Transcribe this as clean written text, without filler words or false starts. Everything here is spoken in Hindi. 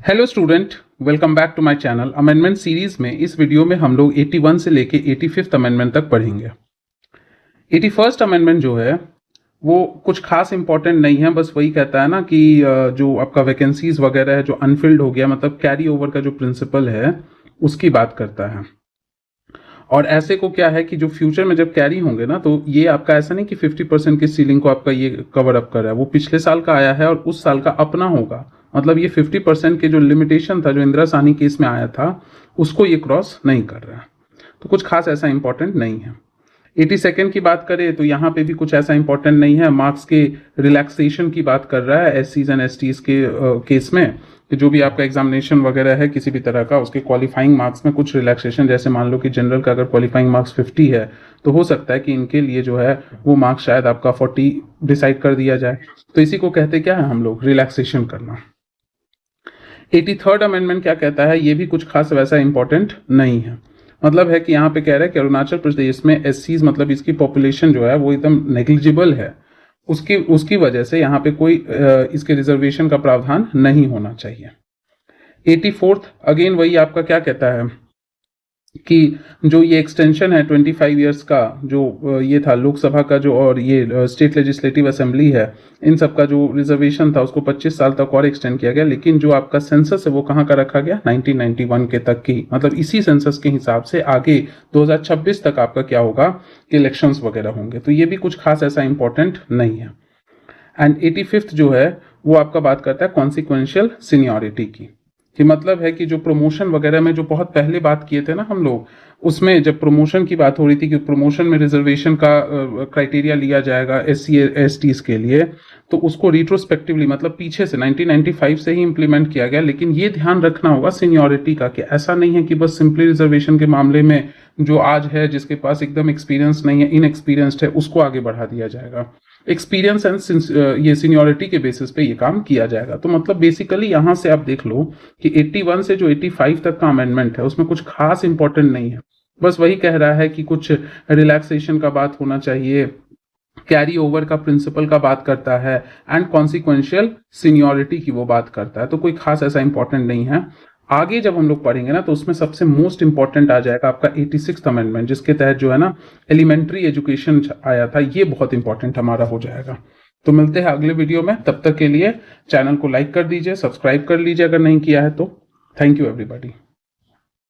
Hello student, welcome back to my channel. Amendment series में इस वीडियो में हम लोग 81 से लेके 85th अमेंडमेंट तक पढ़ेंगे। 81st अमेंडमेंट जो है वो कुछ खास इंपॉर्टेंट नहीं है, बस वही कहता है ना कि जो आपका वैकेंसीज वगैरह है जो अनफिल्ड हो गया, मतलब कैरी ओवर का जो प्रिंसिपल है उसकी बात करता है। और ऐसे को क्या है कि जो फ्यूचर में जब कैरी होंगे ना, तो ये आपका ऐसा नहीं कि 50% की सीलिंग को आपका ये कवर अप कर रहा है, वो पिछले साल का आया है और उस साल का अपना होगा। मतलब ये 50% के जो लिमिटेशन था जो इंदिरा साहनी केस में आया था उसको ये क्रॉस नहीं कर रहा है, तो कुछ खास ऐसा इंपॉर्टेंट नहीं है। 82nd की बात करें तो यहाँ पे भी कुछ ऐसा इंपॉर्टेंट नहीं है। मार्क्स के रिलैक्सेशन की बात कर रहा है एससीज एंड एसटीज के केस में, कि जो भी आपका एग्जामिनेशन वगैरह है किसी भी तरह का, उसके क्वालिफाइंग मार्क्स में कुछ रिलैक्सेशन, जैसे मान लो कि जनरल का अगर क्वालिफाइंग मार्क्स 50 है तो हो सकता है कि इनके लिए जो है वो मार्क्स शायद आपका 40 डिसाइड कर दिया जाए। तो इसी को कहते क्या है हम लोग, रिलैक्सेशन करना। 83rd अमेंडमेंट क्या कहता है, ये भी कुछ खास वैसा इंपॉर्टेंट नहीं है। मतलब है कि यहाँ पे कह रहा है कि अरुणाचल प्रदेश में एससीज, मतलब इसकी पॉपुलेशन जो है वो एकदम नेग्लिजिबल है, उसकी उसकी वजह से यहाँ पे कोई इसके रिजर्वेशन का प्रावधान नहीं होना चाहिए। 84th अगेन वही आपका क्या कहता है कि जो ये एक्सटेंशन है 25 इयर्स का, जो ये था लोकसभा का जो, और ये स्टेट लेजिस्लेटिव असेंबली है, इन सब का जो रिजर्वेशन था उसको 25 साल तक और एक्सटेंड किया गया। लेकिन जो आपका सेंसस है वो कहाँ का रखा गया, 1991 के तक की, मतलब इसी सेंसस के हिसाब से आगे 2026 तक आपका क्या होगा कि इलेक्शंस वगैरह होंगे। तो ये भी कुछ खास ऐसा इंपॉर्टेंट नहीं है। एंड 85th जो है वो आपका बात करता है कॉन्सिक्वेंशियल सीनियरिटी की, कि मतलब है कि जो प्रमोशन वगैरह में जो बहुत पहले बात किए थे ना हम लोग, उसमें जब प्रमोशन की बात हो रही थी कि प्रमोशन में रिजर्वेशन का क्राइटेरिया लिया जाएगा एससी एसटीज के लिए, तो उसको रिट्रोस्पेक्टिवली मतलब पीछे से 1995 से ही इंप्लीमेंट किया गया। लेकिन ये ध्यान रखना होगा सीनियरिटी का, कि ऐसा नहीं है कि बस सिंपली रिजर्वेशन के मामले में जो आज है जिसके पास एकदम एक्सपीरियंस नहीं है, इनएक्सपीरियंस्ड है, उसको आगे बढ़ा दिया जाएगा। एक्सपीरियंस एंड ये सीनियरिटी के बेसिस पे ये काम किया जाएगा। तो मतलब बेसिकली यहां से आप देख लो कि 81 से जो 85 तक का अमेंडमेंट है उसमें कुछ खास इंपॉर्टेंट नहीं है, बस वही कह रहा है कि कुछ रिलैक्सेशन का बात होना चाहिए, कैरी ओवर का प्रिंसिपल का बात करता है, एंड कॉन्सिक्वेंशियल सीनियरिटी की वो बात करता है। तो कोई खास ऐसा इंपॉर्टेंट नहीं है। आगे जब हम लोग पढ़ेंगे ना तो उसमें सबसे मोस्ट इंपॉर्टेंट आ जाएगा आपका 86th अमेंडमेंट, जिसके तहत जो है ना एलिमेंट्री एजुकेशन आया था, ये बहुत इंपॉर्टेंट हमारा हो जाएगा। तो मिलते हैं अगले वीडियो में, तब तक के लिए चैनल को लाइक कर दीजिए, सब्सक्राइब कर लीजिए अगर नहीं किया है तो। Thank you everybody.